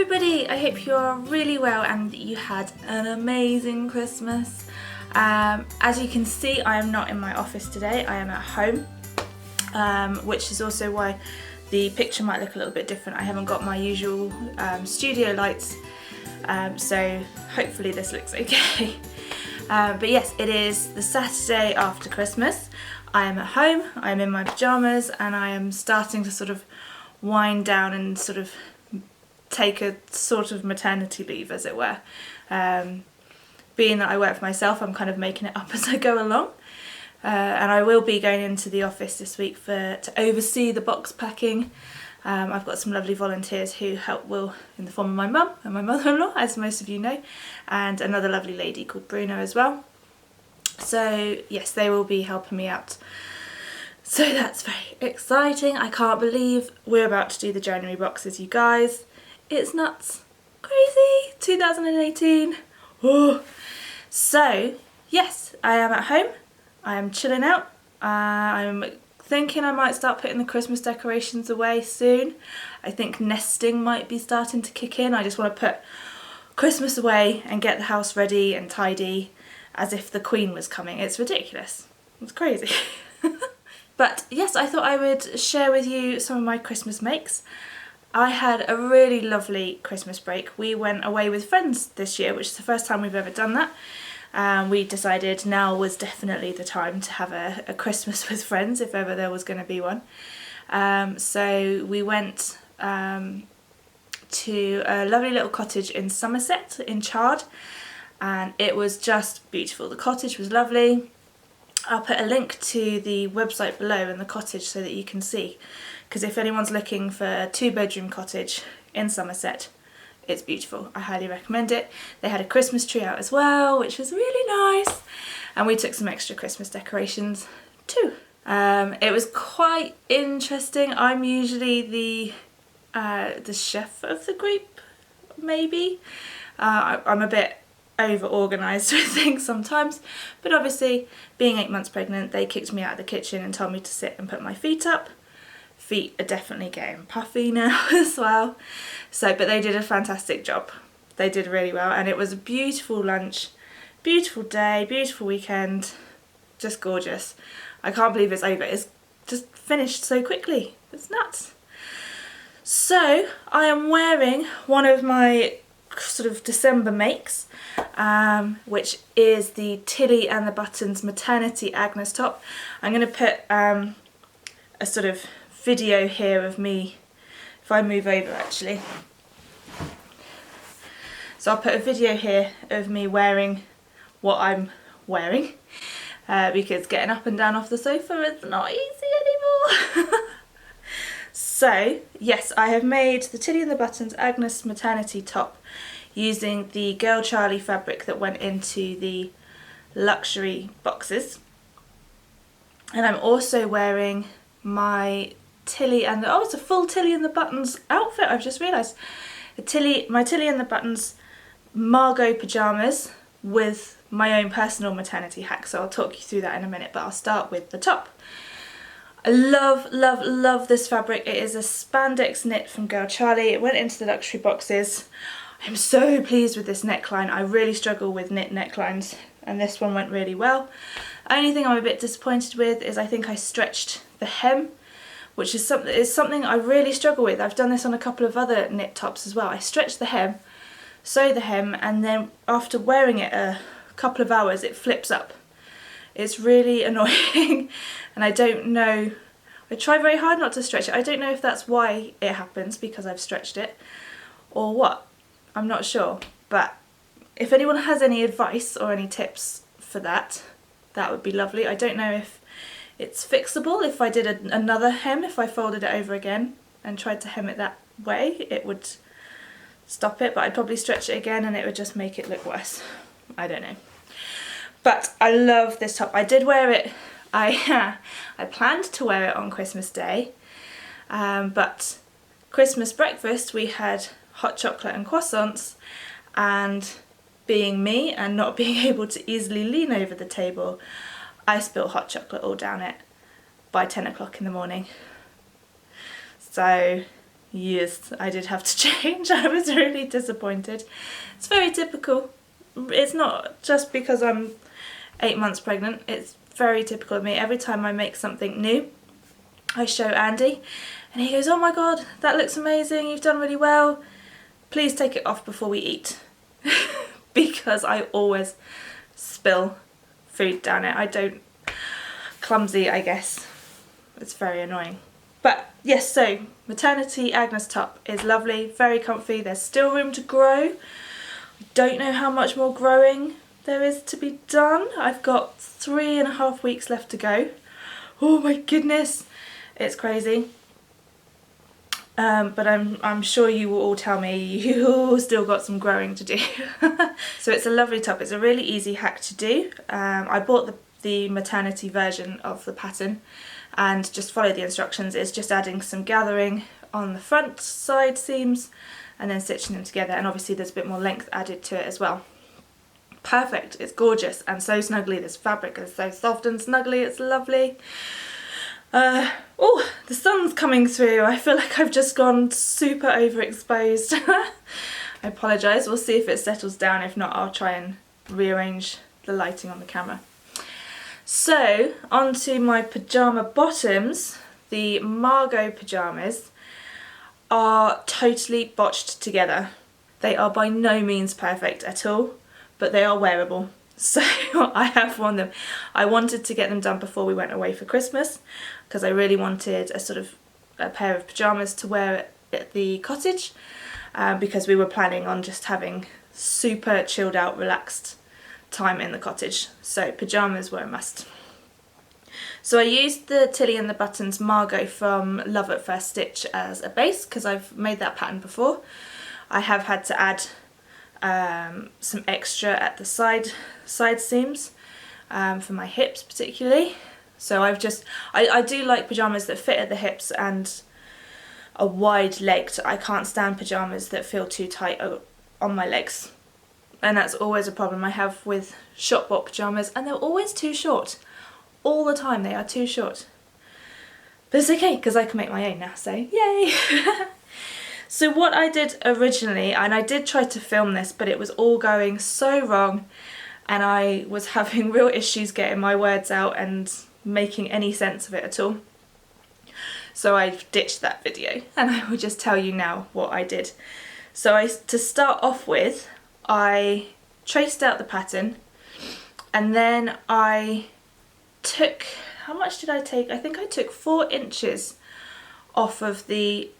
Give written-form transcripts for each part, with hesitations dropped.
everybody, I hope you're really well and that you had an amazing Christmas. As you can see, I am not in my office today, I am at home, which is also why the picture might look a little bit different. I haven't got my usual studio lights, so hopefully this looks okay. But yes, it is the Saturday after Christmas. I am at home, I am in my pyjamas, and I am starting to sort of wind down and sort of take a sort of maternity leave, as it were. Being that I work for myself, I'm kind of making it up as I go along. And I will be going into the office this week to oversee the box packing. I've got some lovely volunteers who help in the form of my mum and my mother-in-law, as most of you know, and another lovely lady called Bruno as well. So yes, they will be helping me out. So that's very exciting. I can't believe we're about to do the January boxes, you guys. It's nuts. Crazy. 2018. Oh. So yes, I am at home. I am chilling out. I'm thinking I might start putting the Christmas decorations away soon. I think nesting might be starting to kick in. I just want to put Christmas away and get the house ready and tidy as if the Queen was coming. It's ridiculous. It's crazy. But yes, I thought I would share with you some of my Christmas makes. I had a really lovely Christmas break. We went away with friends this year, which is the first time we've ever done that. We decided now was definitely the time to have a Christmas with friends, if ever there was going to be one. So we went to a lovely little cottage in Somerset, in Chard, and it was just beautiful. The cottage was lovely. I'll put a link to the website below and the cottage so that you can see, because if anyone's looking for a 2-bedroom cottage in Somerset, it's beautiful. I highly recommend it. They had a Christmas tree out as well, which was really nice, and we took some extra Christmas decorations too. It was quite interesting. I'm usually the chef of the group, maybe. I'm a bit over-organised with things sometimes, but obviously being 8 months pregnant, they kicked me out of the kitchen and told me to sit and put my feet up. Feet are definitely getting puffy now as well, but they did a fantastic job. They did really well, and it was a beautiful lunch, beautiful day, beautiful weekend, just gorgeous. I can't believe it's over. It's just finished so quickly. It's nuts. So I am wearing one of my sort of December makes, which is the Tilly and the Buttons Maternity Agnes top. I'm going to put a sort of video here of me, if I move over actually. So I'll put a video here of me wearing what I'm wearing, because getting up and down off the sofa is not easy anymore. So yes, I have made the Tilly and the Buttons Agnes maternity top using the Girl Charlie fabric that went into the luxury boxes. And I'm also wearing my Tilly and the, it's a full Tilly and the Buttons outfit, I've just realised. My Tilly and the Buttons Margot pyjamas with my own personal maternity hack, so I'll talk you through that in a minute, but I'll start with the top. I love, love, love this fabric. It is a spandex knit from Girl Charlie. It went into the luxury boxes. I'm so pleased with this neckline. I really struggle with knit necklines, and this one went really well. Only thing I'm a bit disappointed with is I think I stretched the hem, which is something I really struggle with. I've done this on a couple of other knit tops as well. I stretch the hem, sew the hem, and then after wearing it a couple of hours it flips up. It's really annoying, and I don't know, I try very hard not to stretch it. I don't know if that's why it happens, because I've stretched it, or what. I'm not sure, but if anyone has any advice or any tips for that, that would be lovely. I don't know if it's fixable. If I did another hem, if I folded it over again and tried to hem it that way, it would stop it, but I'd probably stretch it again and it would just make it look worse. I don't know. But I love this top. I did wear it, I planned to wear it on Christmas Day, but Christmas breakfast we had hot chocolate and croissants, and being me and not being able to easily lean over the table, I spilled hot chocolate all down it by 10 o'clock in the morning. So yes, I did have to change. I was really disappointed. It's very typical. It's not just because I'm 8 months pregnant, it's very typical of me. Every time I make something new, I show Andy and he goes, oh my god, that looks amazing, you've done really well. Please take it off before we eat. Because I always spill food down it. I don't, clumsy I guess. It's very annoying. But yes, so Maternity Agnes top is lovely, very comfy. There's still room to grow. I don't know how much more growing there is to be done. I've got 3.5 weeks left to go. Oh my goodness, it's crazy. But I'm sure you will all tell me you still got some growing to do. So it's a lovely top. It's a really easy hack to do. I bought the maternity version of the pattern and just follow the instructions. It's just adding some gathering on the front side seams and then stitching them together, and obviously there's a bit more length added to it as well. Perfect, it's gorgeous and so snuggly. This fabric is so soft and snuggly, it's lovely. Oh, the sun's coming through. I feel like I've just gone super overexposed. I apologise, we'll see if it settles down. If not, I'll try and rearrange the lighting on the camera. So, onto my pyjama bottoms. The Margot pyjamas are totally botched together. They are by no means perfect at all, but they are wearable. So I have worn them. I wanted to get them done before we went away for Christmas because I really wanted a pair of pyjamas to wear at the cottage because we were planning on just having super chilled out, relaxed time in the cottage. So pyjamas were a must. So I used the Tilly and the Buttons Margot from Love at First Stitch as a base because I've made that pattern before. I have had to add some extra at the side seams for my hips particularly. So I do like pyjamas that fit at the hips and are wide legged. I can't stand pyjamas that feel too tight on my legs, and that's always a problem I have with shop bought pyjamas, and they're always too short. All the time they are too short. But it's okay because I can make my own now, so yay! So what I did originally, and I did try to film this, but it was all going so wrong and I was having real issues getting my words out and making any sense of it at all. So I ditched that video and I will just tell you now what I did. So to start off with, I traced out the pattern and then I took, how much did I take? I think I took 4 inches off of the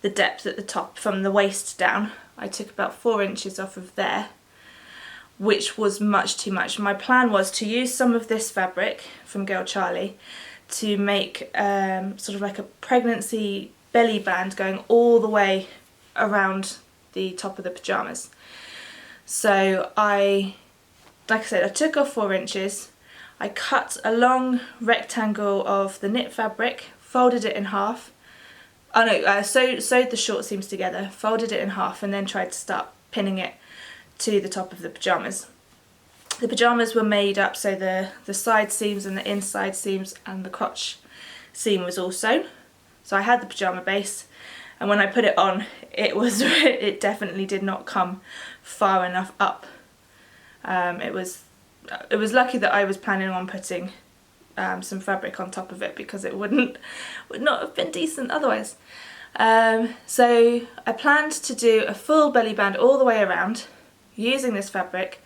depth at the top from the waist down. I took about 4 inches off of there, which was much too much. My plan was to use some of this fabric from Girl Charlie to make sort of like a pregnancy belly band going all the way around the top of the pyjamas. So like I said, I took off 4 inches, I cut a long rectangle of the knit fabric, folded it in half, sewed the short seams together, folded it in half and then tried to start pinning it to the top of the pyjamas. The pyjamas were made up, so the side seams and the inside seams and the crotch seam was all sewn. So I had the pyjama base, and when I put it on, it definitely did not come far enough up. It was lucky that I was planning on putting some fabric on top of it because it would not have been decent otherwise. So I planned to do a full belly band all the way around using this fabric,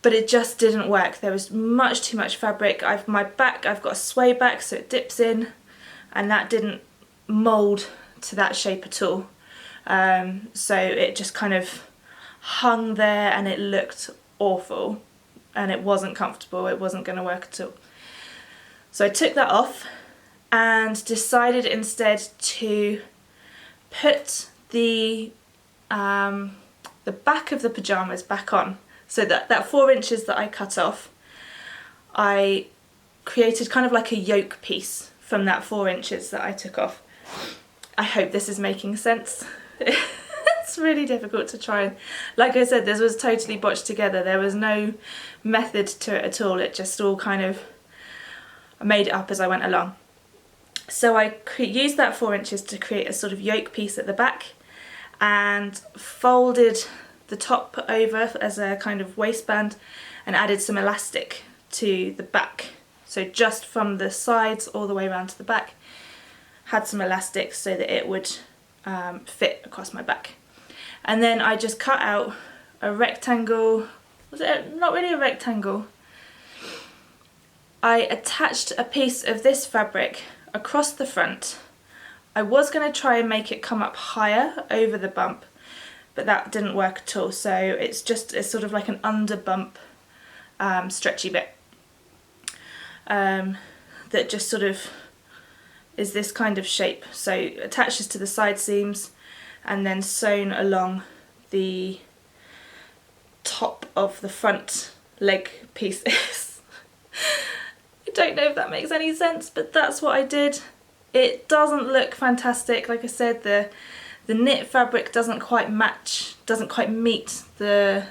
but it just didn't work. There was much too much fabric. My back, I've got a sway back so it dips in, and that didn't mould to that shape at all. So it just kind of hung there and it looked awful and it wasn't comfortable. It wasn't going to work at all. So I took that off and decided instead to put the back of the pyjamas back on. So that 4 inches that I cut off, I created kind of like a yoke piece from that 4 inches that I took off. I hope this is making sense. It's really difficult to try and, like I said, this was totally botched together. There was no method to it at all. It just all kind of, I made it up as I went along. So I used that 4 inches to create a sort of yoke piece at the back, and folded the top over as a kind of waistband and added some elastic to the back. So just from the sides all the way around to the back, had some elastic so that it would fit across my back. And then I just cut out a rectangle, was it not really a rectangle? I attached a piece of this fabric across the front. I was going to try and make it come up higher over the bump, but that didn't work at all. So it's sort of like an under bump stretchy bit that just sort of is this kind of shape. So attaches to the side seams and then sewn along the top of the front leg pieces. I don't know if that makes any sense, but that's what I did. It doesn't look fantastic. Like I said, the knit fabric doesn't quite match, doesn't quite meet the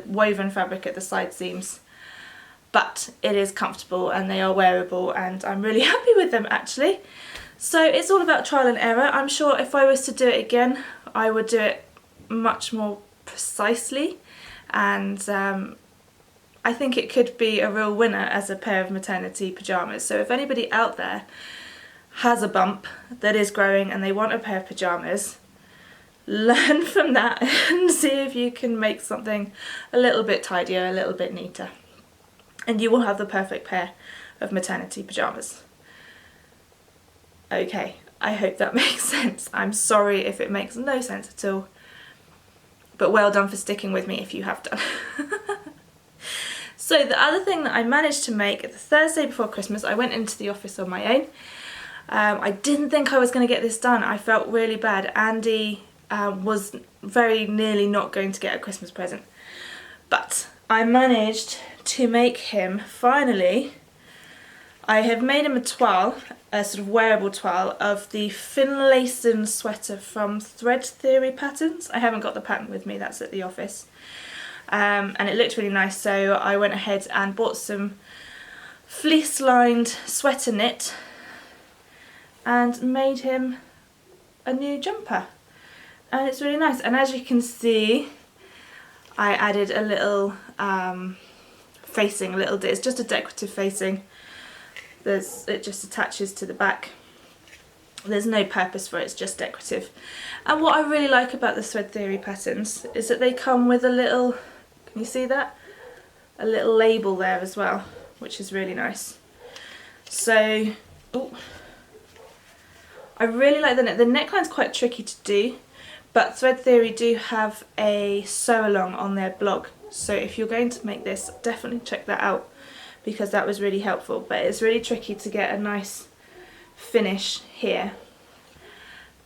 woven fabric at the side seams, but it is comfortable and they are wearable, and I'm really happy with them actually. So it's all about trial and error. I'm sure if I was to do it again, I would do it much more precisely, and I think it could be a real winner as a pair of maternity pyjamas. So if anybody out there has a bump that is growing and they want a pair of pyjamas, learn from that and see if you can make something a little bit tidier, a little bit neater, and you will have the perfect pair of maternity pyjamas. Okay, I hope that makes sense. I'm sorry if it makes no sense at all, but well done for sticking with me if you have done. So the other thing that I managed to make, the Thursday before Christmas, I went into the office on my own. I didn't think I was going to get this done. I felt really bad. Andy was very nearly not going to get a Christmas present, but I managed to make him, finally, I have made him a toile, a sort of wearable toile of the Finlayson Sweater from Thread Theory Patterns. I haven't got the pattern with me, that's at the office. And it looked really nice, so I went ahead and bought some fleece lined sweater knit and made him a new jumper, and it's really nice. And as you can see, I added a little facing, it's just a decorative facing. It just attaches to the back. There's no purpose for it, it's just decorative. And what I really like about the Thread Theory patterns is that they come with a little, can you see that? A little label there as well, which is really nice. So, ooh, I really like the neckline's quite tricky to do, but Thread Theory do have a sew along on their blog. So if you're going to make this, definitely check that out, because that was really helpful. But it's really tricky to get a nice finish here.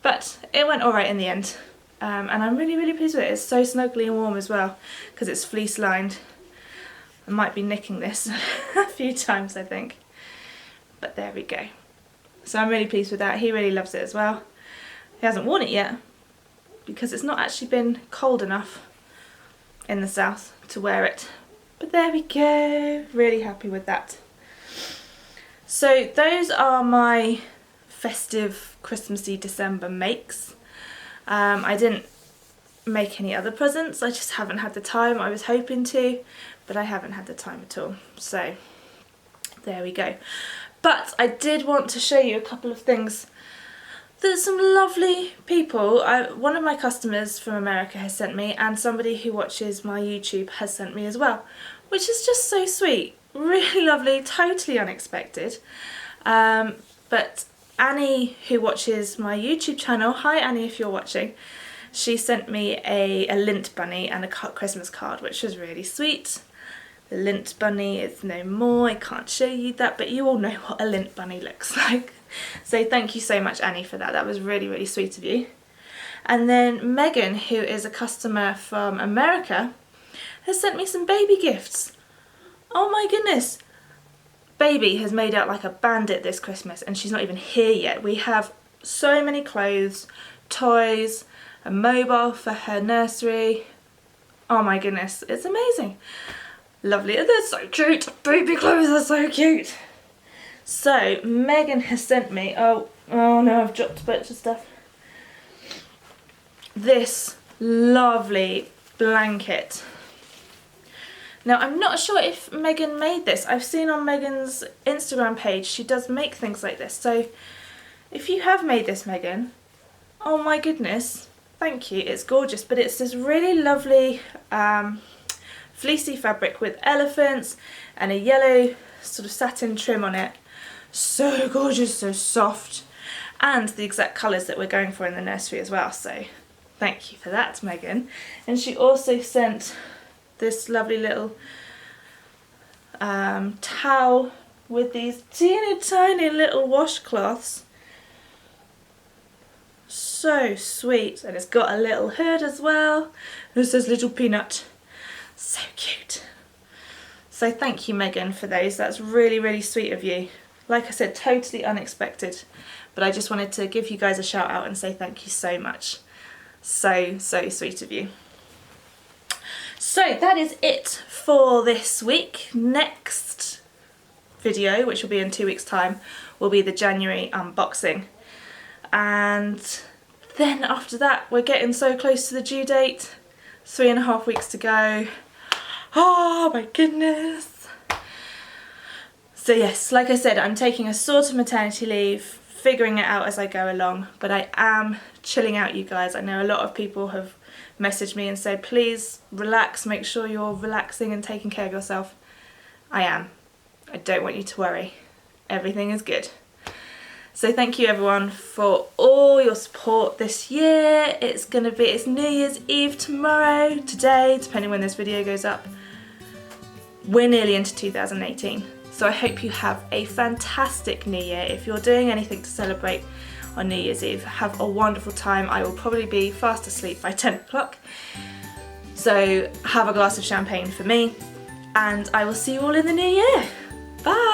But it went alright in the end. And I'm really, really pleased with it. It's so snuggly and warm as well, because it's fleece lined. I might be nicking this a few times, I think. But there we go. So I'm really pleased with that. He really loves it as well. He hasn't worn it yet, because it's not actually been cold enough in the south to wear it. But there we go. Really happy with that. So those are my festive Christmassy December makes. I didn't make any other presents, I just haven't had the time. I was hoping to, but I haven't had the time at all. So there we go. But I did want to show you a couple of things that some lovely people, one of my customers from America has sent me, and somebody who watches my YouTube has sent me as well, which is just so sweet. Really lovely, totally unexpected. But Annie, who watches my YouTube channel, hi Annie if you're watching, she sent me a lint bunny and a Christmas card, which was really sweet. The lint bunny is no more, I can't show you that, but you all know what a lint bunny looks like. So thank you so much Annie for that, that was really, really sweet of you. And then Megan, who is a customer from America, has sent me some baby gifts. Oh my goodness. Baby has made out like a bandit this Christmas, and she's not even here yet. We have so many clothes, toys, a mobile for her nursery. Oh my goodness, it's amazing. Lovely, they're so cute. Baby clothes are so cute. So Megan has sent me, oh no, I've dropped a bunch of stuff. This lovely blanket. Now I'm not sure if Megan made this. I've seen on Megan's Instagram page she does make things like this. So if you have made this, Megan, oh my goodness, thank you. It's gorgeous, but it's this really lovely fleecy fabric with elephants and a yellow sort of satin trim on it. So gorgeous, so soft, and the exact colours that we're going for in the nursery as well. So thank you for that, Megan. And she also sent this lovely little towel with these teeny tiny little washcloths. So sweet, and it's got a little hood as well. It says Little Peanut. So cute. So thank you, Megan, for those. That's really, really sweet of you. Like I said, totally unexpected, but I just wanted to give you guys a shout out and say thank you so much. So sweet of you. So that is it for this week. Next video, which will be in 2 weeks' time, will be the January unboxing. And then after that, we're getting so close to the due date. 3.5 weeks to go. Oh my goodness. So yes, like I said, I'm taking a sort of maternity leave, figuring it out as I go along, but I am chilling out, you guys. I know a lot of people have messaged me and said, please relax, make sure you're relaxing and taking care of yourself. I am. I don't want you to worry. Everything is good. So thank you everyone for all your support this year. It's New Year's Eve tomorrow, today, depending when this video goes up. We're nearly into 2018. So I hope you have a fantastic New Year. If you're doing anything to celebrate on New Year's Eve, have a wonderful time. I will probably be fast asleep by 10 o'clock. So have a glass of champagne for me, and I will see you all in the new year. Bye!